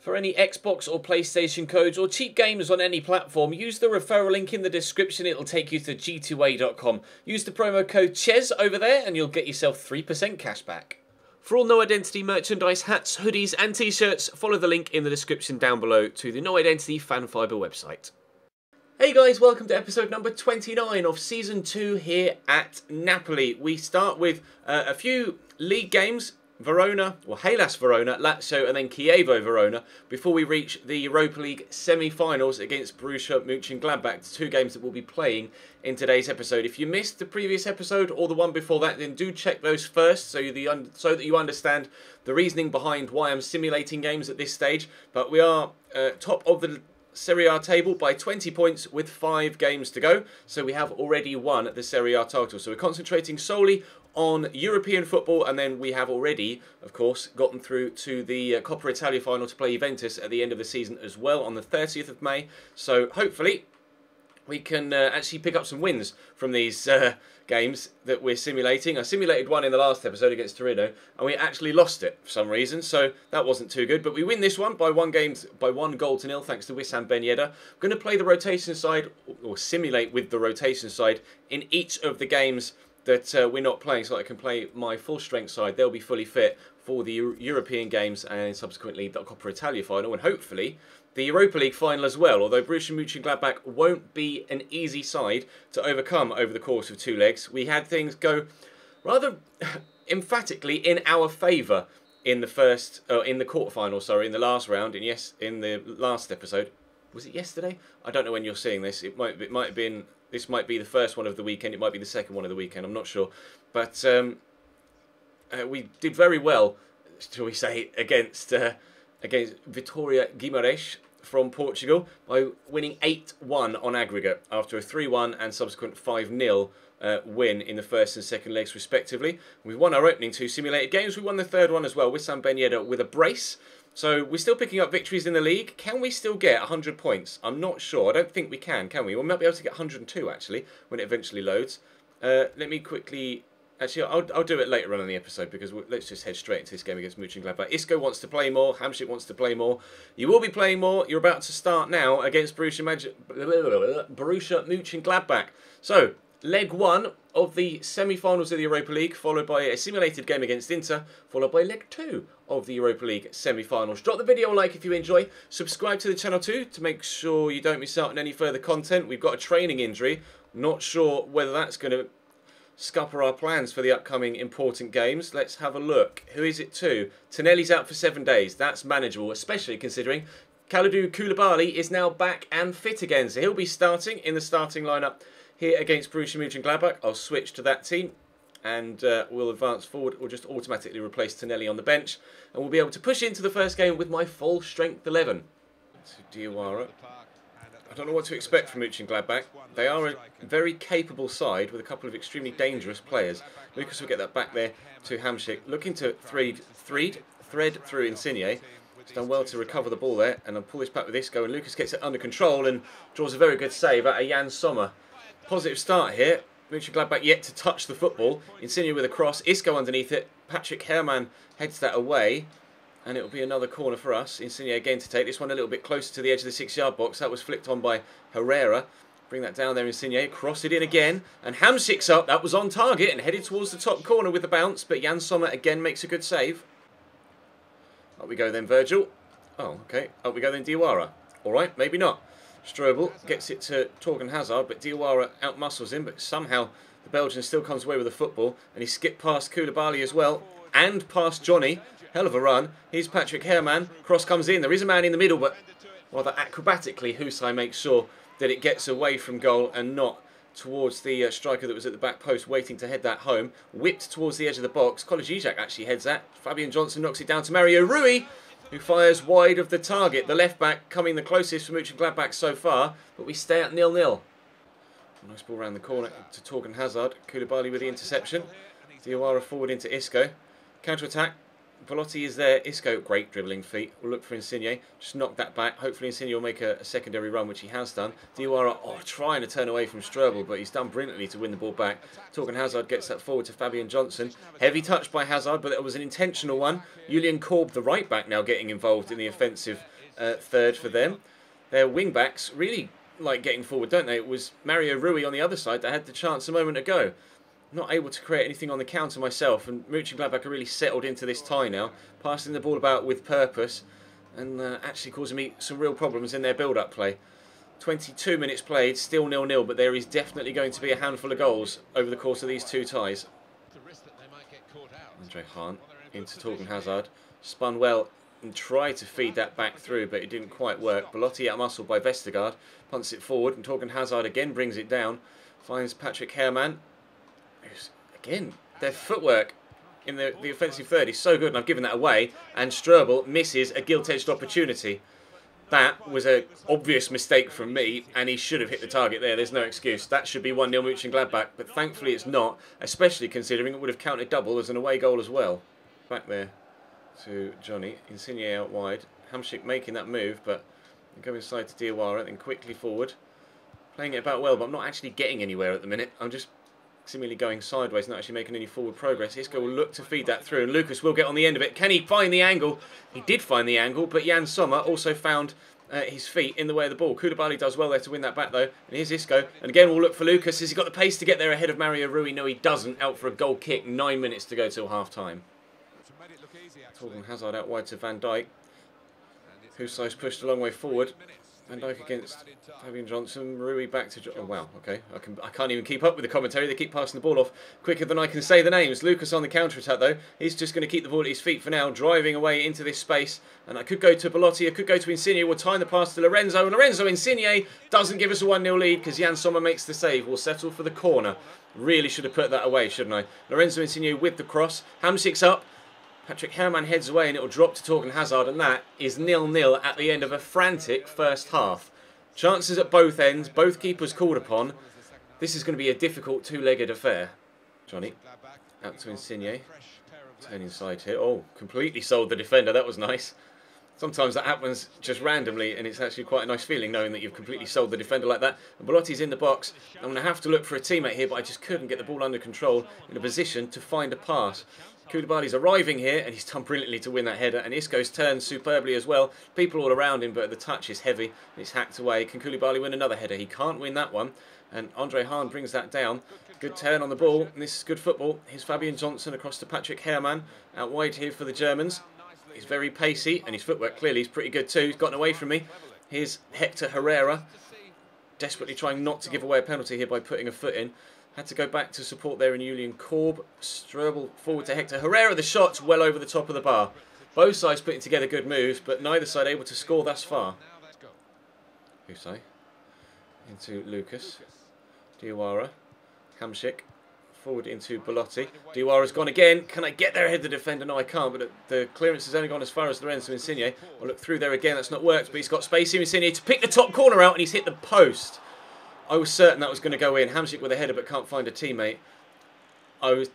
For any Xbox or PlayStation codes or cheap games on any platform, use the referral link in the description. It'll take you to g2a.com. Use the promo code CHES over there and you'll get yourself 3% cash back. For all No Identity merchandise, hats, hoodies and t-shirts, follow the link in the description down below to the No Identity Fan Fibre website. Hey guys, welcome to episode number 29 of Season 2 here at Napoli. We start with a few league games. Verona, or Hellas Verona, Lazio and then Chievo Verona before we reach the Europa League semi-finals against Borussia Mönchengladbach, the two games that we'll be playing in today's episode. If you missed the previous episode or the one before that, then do check those first so that you understand the reasoning behind why I'm simulating games at this stage. But we are top of the Serie A table by 20 points with 5 games to go, so we have already won the Serie A title. So we're concentrating solely on European football, and then we have already, of course, gotten through to the Coppa Italia final to play Juventus at the end of the season as well on the 30th of May. So hopefully we can actually pick up some wins from these games that we're simulating. I simulated one in the last episode against Torino, and we actually lost it for some reason, so that wasn't too good. But we win this one by one goal to nil, thanks to Wissam Ben Yedder. I'm going to play the rotation side, or simulate with the rotation side, in each of the games that we're not playing, so that I can play my full strength side. They'll be fully fit for the European games and subsequently the Coppa Italia final, and hopefully the Europa League final as well, although Borussia Mönchengladbach won't be an easy side to overcome over the course of 2 legs. We had things go rather emphatically in our favour in the quarterfinal, sorry, in the last round, and yes, in the last episode. Was it yesterday? I don't know when you're seeing this. It might have been. This might be the first one of the weekend. It might be the second one of the weekend. I'm not sure, but we did very well, shall we say, against Vitória Guimarães from Portugal by winning 8-1 on aggregate after a 3-1 and subsequent 5-0 win in the first and second legs respectively. We won our opening 2 simulated games. We won the third one as well with Wissam Ben Yedder with a brace. So we're still picking up victories in the league. Can we still get 100 points? I'm not sure. I don't think we can we? We might be able to get 102 actually when it eventually loads. Let me quickly... Actually, I'll do it later on in the episode because let's just head straight into this game against Mönchengladbach. Isco wants to play more. Hamsik wants to play more. You will be playing more. You're about to start now against Borussia Mönchengladbach. So, leg 1 of the semi-finals of the Europa League, followed by a simulated game against Inter, followed by leg 2 of the Europa League semi-finals. Drop the video a like if you enjoy. Subscribe to the channel too to make sure you don't miss out on any further content. We've got a training injury. Not sure whether that's going to scupper our plans for the upcoming important games. Let's have a look. Who is it to? Tonelli's out for 7 days. That's manageable, especially considering Kalidou Koulibaly is now back and fit again. So he'll be starting in the starting lineup here against Borussia Mönchengladbach. I'll switch to that team and we'll advance forward. We'll just automatically replace Tonelli on the bench and we'll be able to push into the first game with my full strength 11. So Diawara. I don't know what to expect from Mönchengladbach. They are a very capable side with a couple of extremely dangerous players. Lucas will get that back there to Hamsik. Looking to thread through Insigne. He's done well to recover the ball there. And I'll pull this back with Isco. And Lucas gets it under control and draws a very good save out of Jan Sommer. Positive start here. Mönchengladbach yet to touch the football. Insigne with a cross. Isco underneath it. Patrick Herrmann heads that away. And it will be another corner for us. Insigne again to take this one a little bit closer to the edge of the 6-yard box. That was flicked on by Herrera. Bring that down there, Insigne. Cross it in again. And Hamsik's up. That was on target and headed towards the top corner with the bounce. But Jan Sommer again makes a good save. Up we go then, Virgil. Oh, okay. Up we go then, Diawara. All right, maybe not. Strobel gets it to Torgan Hazard, but Diawara outmuscles him. But somehow the Belgian still comes away with the football. And he skipped past Koulibaly as well. And past Johnny. Hell of a run. Here's Patrick Herrmann. Cross comes in. There is a man in the middle, but rather acrobatically, Husay makes sure that it gets away from goal and not towards the striker that was at the back post waiting to head that home. Whipped towards the edge of the box. Kolejijak actually heads that. Fabian Johnson knocks it down to Mario Rui, who fires wide of the target. The left back coming the closest for Mönchengladbach so far, but we stay at 0-0. Nice ball around the corner to Torgan Hazard. Koulibaly with the interception. Diawara forward into Isco. Counter-attack. Belotti is there. Isco, great dribbling feet. We'll look for Insigne. Just knock that back. Hopefully Insigne will make a secondary run, which he has done. Diawara, trying to turn away from Strobel, but he's done brilliantly to win the ball back. Torgan Hazard gets that forward to Fabian Johnson. Heavy touch by Hazard, but it was an intentional one. Julian Korb, the right back, now getting involved in the offensive third for them. Their wing backs really like getting forward, don't they? It was Mario Rui on the other side that had the chance a moment ago. Not able to create anything on the counter myself, and Mönchengladbach are really settled into this tie now, passing the ball about with purpose and actually causing me some real problems in their build-up play. 22 minutes played, still 0-0, but there is definitely going to be a handful of goals over the course of these two ties. Andre Hahn into Torgan Hazard, spun well and tried to feed that back through, but it didn't quite work. Belotti outmuscled by Vestergaard, punts it forward, and Torgan Hazard again brings it down, finds Patrick Herrmann. Again, their footwork in the offensive third is so good, and I've given that away, and Strobel misses a gilt-edged opportunity. That was an obvious mistake from me, and he should have hit the target there. There's no excuse. That should be 1-0 Mönchengladbach, but thankfully it's not, especially considering it would have counted double as an away goal as well. Back there to Johnny. Insigne out wide. Hamsik making that move, but go inside to Diawara, then quickly forward. Playing it about well, but I'm not actually getting anywhere at the minute. I'm just seemingly going sideways, not actually making any forward progress. Isco will look to feed that through, and Lucas will get on the end of it. Can he find the angle? He did find the angle, but Jan Sommer also found his feet in the way of the ball. Koulibaly does well there to win that back, though. And here's Isco. And again, we'll look for Lucas. Has he got the pace to get there ahead of Mario Rui? No, he doesn't. Out for a goal kick. 9 minutes to go till half-time. Torgan Hazard out wide to Van Dijk. Husai's pushed a long way forward. Van Dijk against Fabian Johnson. Rui back to... Oh, wow. Okay. I can't even keep up with the commentary. They keep passing the ball off quicker than I can say the names. Lucas on the counter-attack, though. He's just going to keep the ball at his feet for now, driving away into this space. And I could go to Belotti. I could go to Insigne. We'll time the pass to Lorenzo. And Lorenzo Insigne doesn't give us a 1-0 lead because Jan Sommer makes the save. We'll settle for the corner. Really should have put that away, shouldn't I? Lorenzo Insigne with the cross. Hamsik's up. Patrick Herrmann heads away and it will drop to Torgan Hazard, and that is 0-0 at the end of a frantic first half. Chances at both ends, both keepers called upon. This is going to be a difficult two-legged affair. Johnny, out to Insigne. Turn inside here. Oh, completely sold the defender. That was nice. Sometimes that happens just randomly, and it's actually quite a nice feeling knowing that you've completely sold the defender like that. And Belotti's in the box. I'm going to have to look for a teammate here, but I just couldn't get the ball under control in a position to find a pass. Koulibaly's arriving here, and he's done brilliantly to win that header. And Isco's turned superbly as well. People all around him, but the touch is heavy. It's hacked away. Can Koulibaly win another header? He can't win that one. And Andre Hahn brings that down. Good turn on the ball. And this is good football. Here's Fabian Johnson across to Patrick Herrmann. Out wide here for the Germans. He's very pacey, and his footwork clearly is pretty good too. He's gotten away from me. Here's Hector Herrera. Desperately trying not to give away a penalty here by putting a foot in. Had to go back to support there in Julian Korb. Strobel forward to Hector Herrera. The shot's well over the top of the bar. Both sides putting together good moves, but neither side able to score thus far. Husai. Into Lucas. Diawara. Hamsik. Forward into Belotti. Diawara's gone again. Can I get there ahead of the defender? No, I can't, but the clearance has only gone as far as Lorenzo Insigne. I'll look through there again. That's not worked, but he's got space here. Insigne to pick the top corner out, and he's hit the post. I was certain that was going to go in. Hamsik with a header, but can't find a teammate. I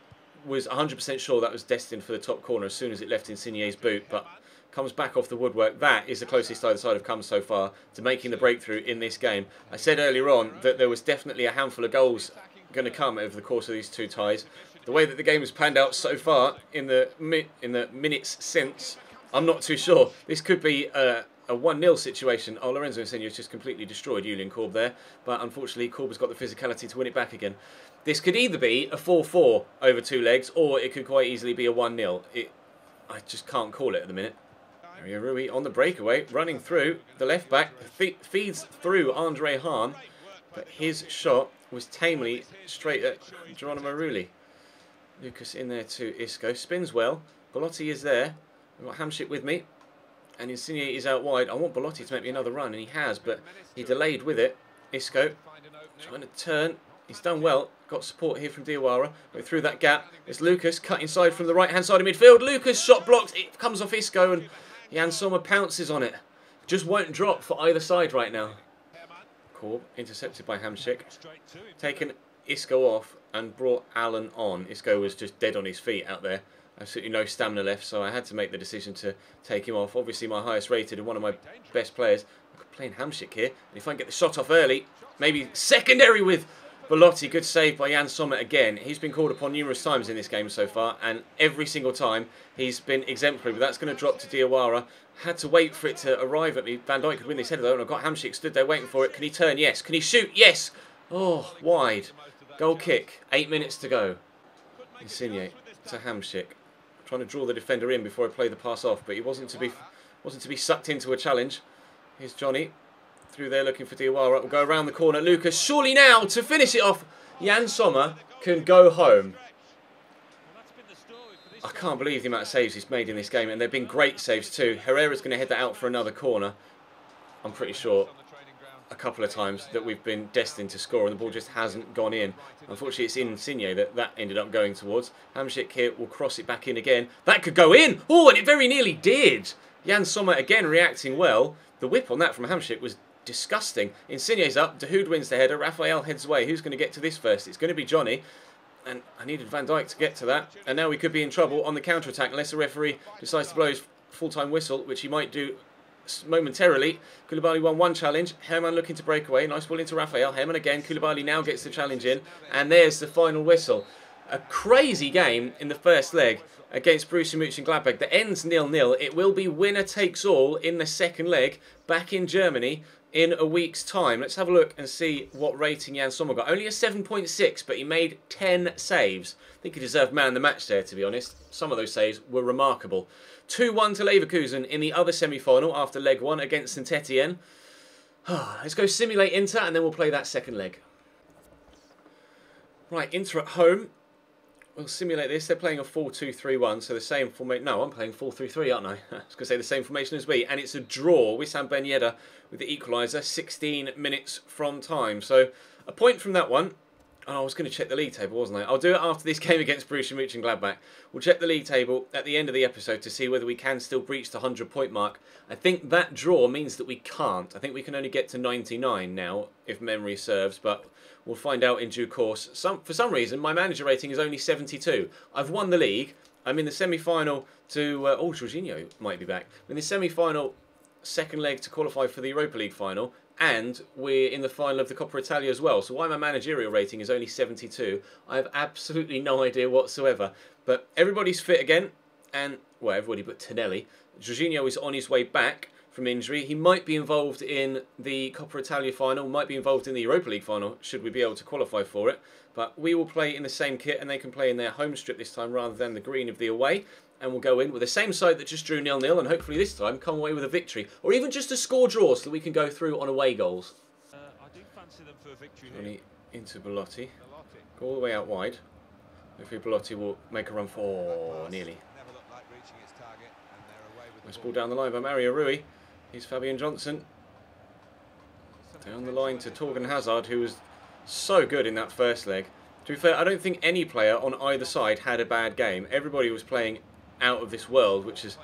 was 100% sure that was destined for the top corner as soon as it left Insigne's boot, but comes back off the woodwork. That is the closest either side have come so far to making the breakthrough in this game. I said earlier on that there was definitely a handful of goals going to come over the course of these two ties. The way that the game has panned out so far in the minutes since, I'm not too sure. This could be a 1-0 situation. Oh, Lorenzo Insigne has just completely destroyed Julian Korb there, but unfortunately Korb has got the physicality to win it back again. This could either be a 4-4 over two legs, or it could quite easily be a 1-0. I just can't call it at the minute. Mario Rui on the breakaway, running through. The left back feeds through Andre Hahn, but his shot was tamely straight at Geronimo Rulli. Lucas in there to Isco. Spins well. Belotti is there. I've got Hamsik with me. And Insigne is out wide. I want Belotti to make me another run, and he has, but he delayed with it. Isco trying to turn. He's done well. Got support here from Diawara. Went through that gap. It's Lucas cut inside from the right-hand side of midfield. Lucas shot blocked. It comes off Isco, and Jan Sommer pounces on it. Just won't drop for either side right now. Korb intercepted by Hamsik. Taken Isco off and brought Allen on. Isco was just dead on his feet out there. absolutely no stamina left, so I had to make the decision to take him off. Obviously my highest rated and one of my best players. I'm playing Hamsik here, and if I can get the shot off early, maybe secondary with Belotti. Good save by Jan Sommer again. He's been called upon numerous times in this game so far, and every single time he's been exemplary. But that's going to drop to Diawara. Had to wait for it to arrive at me. Van Dijk could win this header though, and I've got Hamsik stood there waiting for it. Can he turn? Yes. Can he shoot? Yes. Oh, wide. Goal kick. 8 minutes to go. Insigne to Hamsik. Trying to draw the defender in before I play the pass off, but he wasn't to be sucked into a challenge. Here's Johnny. Through there looking for Diawara. Will go around the corner. Lucas, surely now to finish it off. Jan Sommer can go home. I can't believe the amount of saves he's made in this game, and they've been great saves too. Herrera's going to head that out for another corner. I'm pretty sure a couple of times that we've been destined to score and the ball just hasn't gone in. Unfortunately, it's Insigne that ended up going towards. Hamsik here will cross it back in again. That could go in. Oh, and it very nearly did. Jan Sommer again reacting well. The whip on that from Hamsik was disgusting. Insigne's up. Dahoud wins the header. Raphael heads away. Who's going to get to this first? It's going to be Johnny. And I needed Van Dijk to get to that. And now we could be in trouble on the counter-attack unless the referee decides to blow his full-time whistle, which he might do momentarily. Koulibaly won one challenge. Herman looking to break away. Nice ball into Raphael. Herman again. Koulibaly now gets the challenge in. And there's the final whistle. A crazy game in the first leg against Borussia Mönchengladbach that ends 0-0. It will be winner takes all in the second leg back in Germany in a week's time. Let's have a look and see what rating Jan Sommer got. Only a 7.6, but he made 10 saves. I think he deserved man of the match there, to be honest. Some of those saves were remarkable. 2-1 to Leverkusen in the other semi-final after leg 1 against St Etienne. Let's go simulate Inter and then we'll play that second leg. Right, Inter at home. We'll simulate this. They're playing a 4-2-3-1, so the same formation. No, I'm playing 4-3-3, aren't I? I was going to say the same formation as we. And it's a draw. Wissam Ben Yedder with the equaliser, 16 minutes from time. So a point from that one. Oh, I was going to check the league table, wasn't I? I'll do it after this game against Borussia Mönchengladbach. We'll check the league table at the end of the episode to see whether we can still breach the 100-point mark. I think that draw means that we can't. I think we can only get to 99 now, if memory serves, but we'll find out in due course. For some reason, my manager rating is only 72. I've won the league. I'm in the semi-final to... oh, Jorginho might be back. I'm in the semi-final second leg to qualify for the Europa League final. And we're in the final of the Coppa Italia as well. So why my managerial rating is only 72, I have absolutely no idea whatsoever. But everybody's fit again. And, well, everybody but Tonelli. Jorginho is on his way back from injury. He might be involved in the Coppa Italia final, might be involved in the Europa League final, should we be able to qualify for it. But we will play in the same kit, and they can play in their home strip this time rather than the green of the away. And we'll go in with the same side that just drew 0-0, and hopefully this time come away with a victory. Or even just a score draw so that we can go through on away goals. I do fancy them for a victory Only into Belotti. Go all the way out wide. Hopefully Belotti will make a run for nearly. Nice ball down the line by Mario Rui. Here's Fabian Johnson. Down the line to Torgan Hazard, who was so good in that first leg. To be fair, I don't think any player on either side had a bad game. Everybody was playing out of this world, which is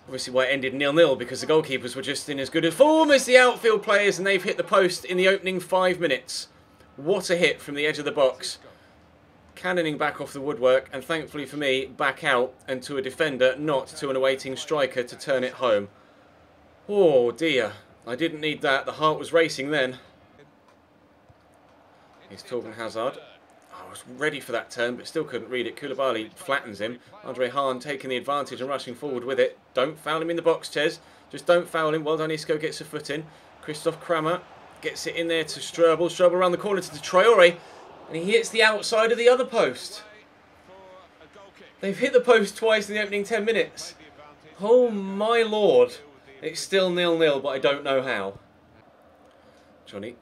obviously why it ended 0-0, because the goalkeepers were just in as good a form as the outfield players, and they've hit the post in the opening 5 minutes. What a hit from the edge of the box. Cannoning back off the woodwork, and thankfully for me, back out and to a defender, not to an awaiting striker to turn it home. Oh dear, I didn't need that. The heart was racing then. Here's Torgan Hazard. I was ready for that turn, but still couldn't read it. Koulibaly flattens him. Andre Hahn taking the advantage and rushing forward with it. Don't foul him in the box, Ches. Just don't foul him. Well done, Isco gets a foot in. Christoph Kramer gets it in there to Strobel. Strobel around the corner to Traore. And he hits the outside of the other post. They've hit the post twice in the opening 10 minutes. Oh my lord. It's still 0-0, but I don't know how. Johnny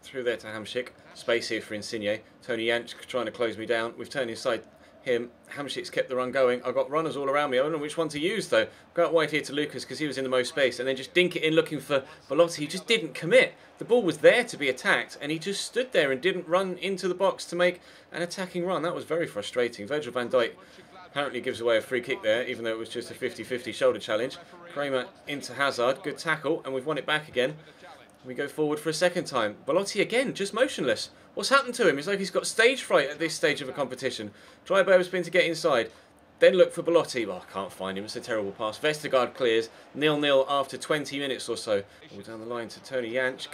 through there to Hamsik. Space here for Insigne. Tony Jansch trying to close me down. We've turned inside him. Hamsik's kept the run going. I've got runners all around me. I don't know which one to use though. Go out wide here to Lucas because he was in the most space, and then just dink it in looking for Belotti. He just didn't commit. The ball was there to be attacked, and he just stood there and didn't run into the box to make an attacking run. That was very frustrating. Virgil van Dijk apparently gives away a free kick there, even though it was just a 50-50 shoulder challenge. Kramer into Hazard. Good tackle, and we've won it back again. We go forward for a second time. Belotti again, just motionless. What's happened to him? It's like he's got stage fright at this stage of a competition. Dryberg's been to get inside. Then look for Belotti. Oh, I can't find him. It's a terrible pass. Vestergaard clears. 0-0 after 20 minutes or so. All down the line to Tony Jansch.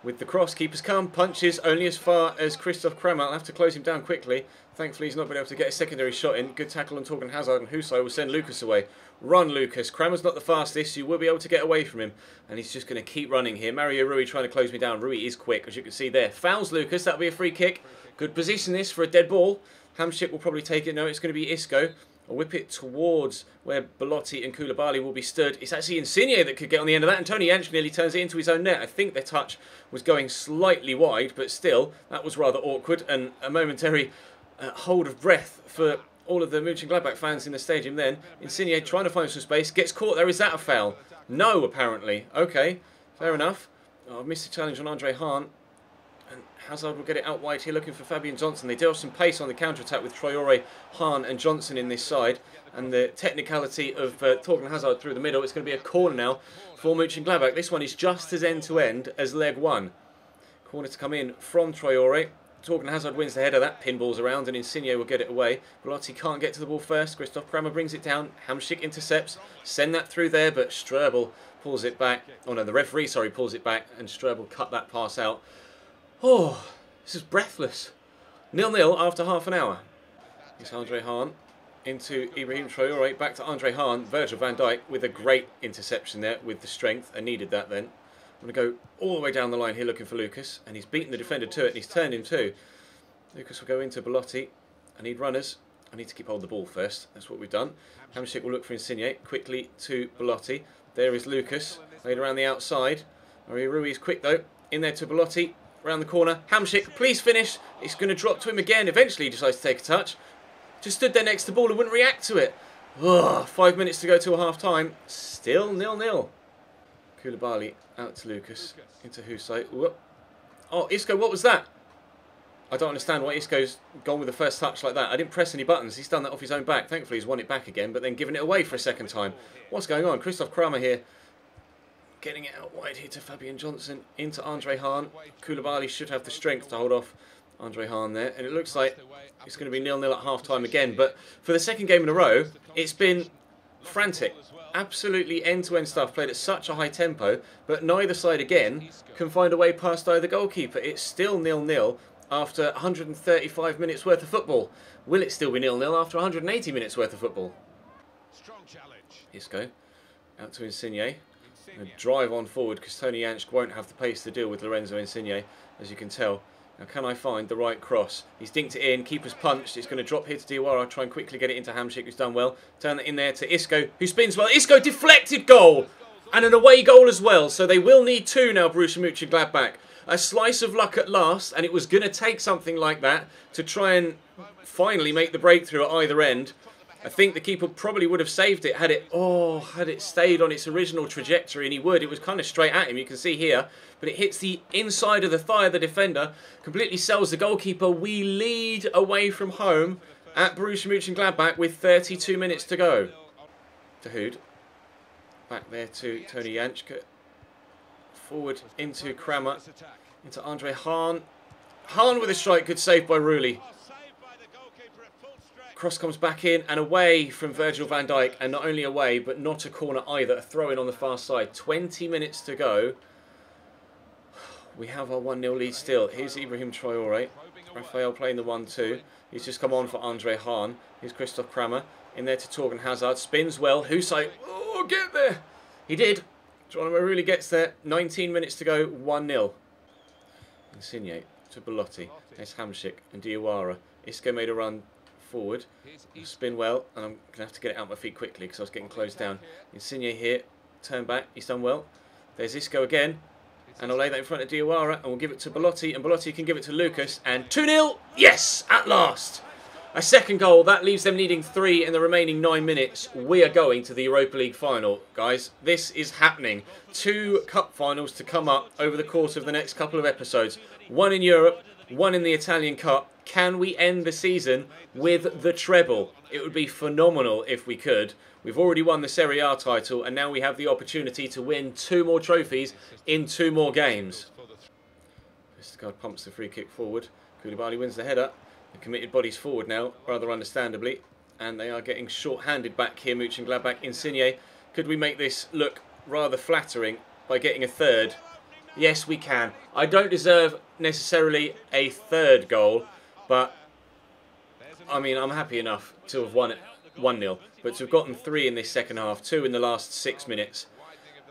With the cross, keepers come. Punches only as far as Christoph Kramer. I'll have to close him down quickly. Thankfully, he's not been able to get a secondary shot in. Good tackle on Torgan Hazard, and Husay will send Lucas away. Run, Lucas. Kramer's not the fastest. You will be able to get away from him. And he's just going to keep running here. Mario Rui trying to close me down. Rui is quick, as you can see there. Fouls Lucas. That'll be a free kick. Good position this for a dead ball. Hamsik will probably take it. No, it's going to be Isco. I'll whip it towards where Belotti and Koulibaly will be stood. It's actually Insigne that could get on the end of that, and Tony Jansch nearly turns it into his own net. I think their touch was going slightly wide, but still, that was rather awkward, and a momentary hold of breath for all of the Mönchengladbach fans in the stadium then. Insigne trying to find some space, gets caught there. Is that a foul? No, apparently. Okay, fair enough. Oh, I've missed the challenge on Andre Hahn. And Hazard will get it out wide here looking for Fabian Johnson. They do have some pace on the counter-attack with Traore, Hahn and Johnson in this side. And the technicality of Torgan Hazard through the middle. It's going to be a corner now for Mönchengladbach. This one is just as end-to-end as leg one. Corner to come in from Traore. Torgan Hazard wins the header. That pinballs around and Insigne will get it away. Belotti can't get to the ball first. Christoph Kramer brings it down. Hamsik intercepts. Send that through there, but Strobel pulls it back. Oh no, the referee, sorry, pulls it back. And Strobel cut that pass out. Oh, this is breathless. 0-0 after half an hour. It's Andre Hahn into Ibrahim Traore. Back to Andre Hahn. Virgil van Dijk with a great interception there with the strength. I needed that then. I'm going to go all the way down the line here looking for Lucas. And he's beaten the defender to it and he's turned him too. Lucas will go into Belotti. I need runners. I need to keep hold of the ball first. That's what we've done. Hamsik will look for Insigne. Quickly to Belotti. There is Lucas. Laid around the outside. Mario Rui is quick though. In there to Belotti. Around the corner. Hamsik, please finish. It's going to drop to him again. Eventually he decides to take a touch. Just stood there next to the ball and wouldn't react to it. Ugh, 5 minutes to go till half time. Still 0-0. Koulibaly out to Lucas. Into Husay. Whoop. Oh, Isco, what was that? I don't understand why Isco's gone with the first touch like that. I didn't press any buttons. He's done that off his own back. Thankfully he's won it back again, but then given it away for a second time. What's going on? Christoph Kramer here. Getting it out wide here to Fabian Johnson. Into Andre Hahn. Koulibaly should have the strength to hold off Andre Hahn there. And it looks like it's going to be 0-0 at half-time again. But for the second game in a row, it's been frantic. Absolutely end-to-end stuff played at such a high tempo. But neither side, again, can find a way past either goalkeeper. It's still 0-0 after 135 minutes worth of football. Will it still be 0-0 after 180 minutes worth of football? Isco. Out to Insigne. And drive on forward because Tony Jansch won't have the pace to deal with Lorenzo Insigne, as you can tell. Now, can I find the right cross? He's dinked it in, keeper's punched. It's going to drop here to Diawara. Try and quickly get it into Hamsik, who's done well. Turn it in there to Isco, who spins well. Isco deflected goal! And an away goal as well. So they will need two now, Borussia Mönchengladbach. A slice of luck at last, and it was going to take something like that to try and finally make the breakthrough at either end. I think the keeper probably would have saved it had it stayed on its original trajectory, and he would. It was kind of straight at him, you can see here. But it hits the inside of the thigh of the defender, completely sells the goalkeeper. We lead away from home at Borussia Mönchengladbach with 32 minutes to go. Dahoud. Back there to Tony Jansch. Forward into Kramer. Into Andre Hahn. Hahn with a strike, good save by Rulli. Cross comes back in and away from Virgil van Dijk, and not only away but not a corner either, a throw in on the far side. 20 minutes to go. We have our 1-0 lead still. Here's Ibrahim Traore. Raphael playing the 1-2. He's just come on for Andre Hahn. Here's Christoph Kramer in there to Torgan Hazard. Spins well. Husay, oh, get there. He did. Geronimo really gets there. 19 minutes to go. 1-0. Insigne to Belotti. There's Hamsik and Diawara. Isco made a run forward. Spin well, and I'm going to have to get it out my feet quickly because I was getting closed down. Insigne here, turn back, he's done well. There's Isco again, and I'll lay that in front of Diawara, and we'll give it to Belotti, and Belotti can give it to Lucas, and 2-0, yes, at last! A second goal, that leaves them needing 3 in the remaining 9 minutes. We are going to the Europa League final, guys. This is happening. 2 cup finals to come up over the course of the next couple of episodes. 1 in Europe, 1 in the Italian Cup. Can we end the season with the treble? It would be phenomenal if we could. We've already won the Serie A title, and now we have the opportunity to win 2 more trophies in 2 more games. Vestergaard pumps the free kick forward. Koulibaly wins the header. The committed body's forward now, rather understandably. And they are getting short-handed back here, Mönchengladbach. Insigne, could we make this look rather flattering by getting a third? Yes, we can. I don't deserve necessarily a third goal, but I mean, I'm happy enough to have won it 1-0. But to have gotten 3 in this second half, 2 in the last 6 minutes,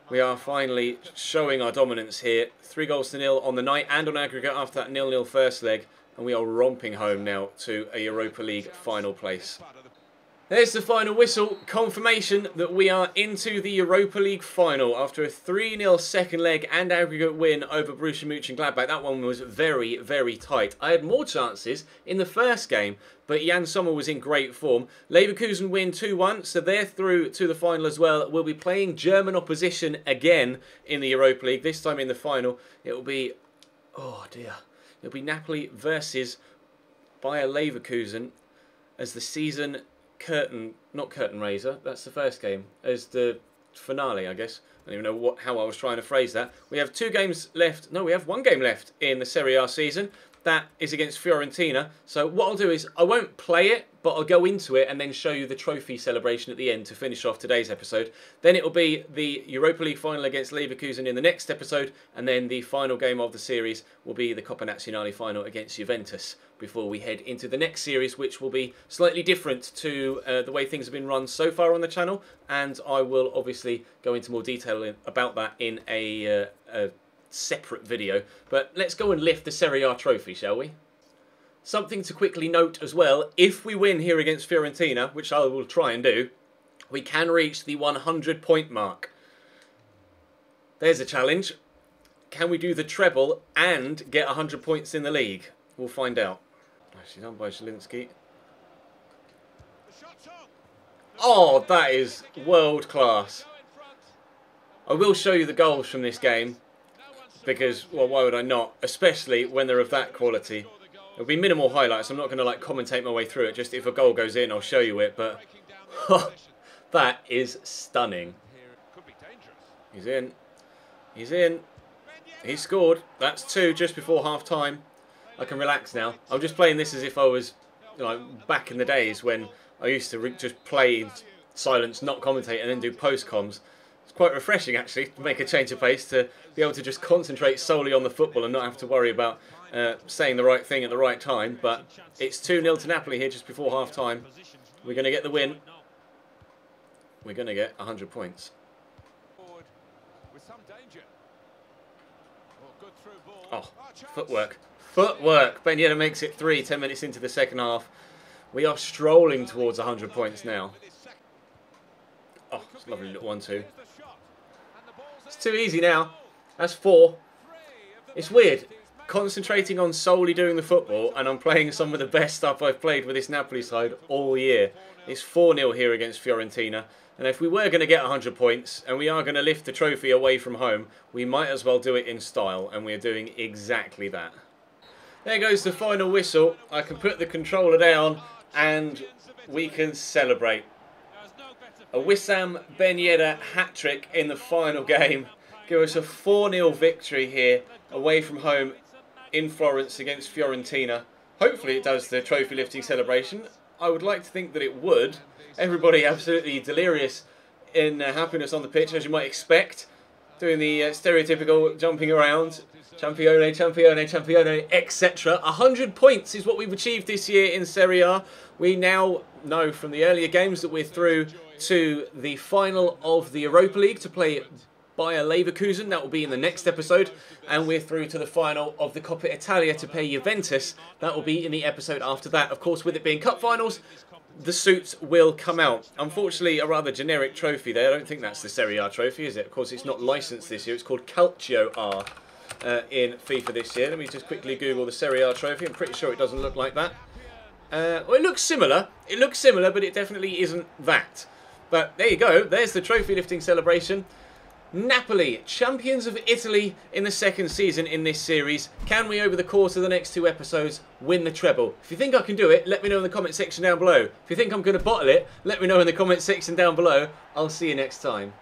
we are finally showing our dominance here. 3-0 on the night and on aggregate after that 0-0 first leg. And we are romping home now to a Europa League final place. There's the final whistle, confirmation that we are into the Europa League final after a 3-0 second leg and aggregate win over Borussia Mönchengladbach. That one was very, very tight. I had more chances in the first game, but Jan Sommer was in great form. Leverkusen win 2-1, so they're through to the final as well. We'll be playing German opposition again in the Europa League. This time in the final, it will be, oh dear, it'll be Napoli versus Bayer Leverkusen as the season not curtain raiser, that's the first game, as the finale, I guess. I don't even know how I was trying to phrase that. We have 2 games left, no, we have 1 game left in the Serie A season. That is against Fiorentina. So what I'll do is, I won't play it, but I'll go into it and then show you the trophy celebration at the end to finish off today's episode. Then it will be the Europa League final against Leverkusen in the next episode, and then the final game of the series will be the Coppa Nazionale final against Juventus before we head into the next series, which will be slightly different to the way things have been run so far on the channel, and I will obviously go into more detail about that in a separate video. But let's go and lift the Serie A trophy, shall we? Something to quickly note as well, if we win here against Fiorentina, which I will try and do, we can reach the 100 point mark. There's a challenge. Can we do the treble and get 100 points in the league? We'll find out. Actually done by Zielinski. Oh, that is world class. I will show you the goals from this game, because, well, why would I not? Especially when they're of that quality. It'll be minimal highlights. I'm not going to like commentate my way through it. Just if a goal goes in, I'll show you it. But that is stunning. He's in. He's in. He scored. That's 2 just before half time. I can relax now. I'm just playing this as if I was, you know, back in the days when I used to just play in silence, not commentate, and then do post-coms. It's quite refreshing, actually, to make a change of pace, to be able to just concentrate solely on the football and not have to worry about saying the right thing at the right time. But it's 2-0 to Napoli here just before half-time. We're going to get the win. We're going to get 100 points. Oh, footwork. Footwork. Ben Yedder makes it 3, 10 minutes into the second half. We are strolling towards 100 points now. Oh, it's a lovely little 1-2. It's too easy now. That's 4. It's weird. Concentrating on solely doing the football, and I'm playing some of the best stuff I've played with this Napoli side all year. It's 4-0 here against Fiorentina. And if we were going to get 100 points, and we are going to lift the trophy away from home, we might as well do it in style, and we're doing exactly that. There goes the final whistle. I can put the controller down, and we can celebrate. A Wissam Ben Yedder hat-trick in the final game. Give us a 4-0 victory here, away from home in Florence against Fiorentina. Hopefully it does the trophy lifting celebration. I would like to think that it would. Everybody absolutely delirious in happiness on the pitch, as you might expect. Doing the stereotypical jumping around. Campione, Campione, Campione, etc. 100 points is what we've achieved this year in Serie A. We now know from the earlier games that we're through to the final of the Europa League to play Bayer Leverkusen. That will be in the next episode. And we're through to the final of the Coppa Italia to play Juventus. That will be in the episode after that. Of course, with it being cup finals, the suits will come out. Unfortunately, a rather generic trophy there. I don't think that's the Serie A trophy, is it? Of course, it's not licensed this year. It's called Calcio R in FIFA this year. Let me just quickly Google the Serie A trophy. I'm pretty sure it doesn't look like that. Well, it looks similar. It looks similar, but it definitely isn't that. But there you go. There's the trophy lifting celebration. Napoli, champions of Italy in the second season in this series. Can we, over the course of the next 2 episodes, win the treble? If you think I can do it, let me know in the comment section down below. If you think I'm going to bottle it, let me know in the comment section down below. I'll see you next time.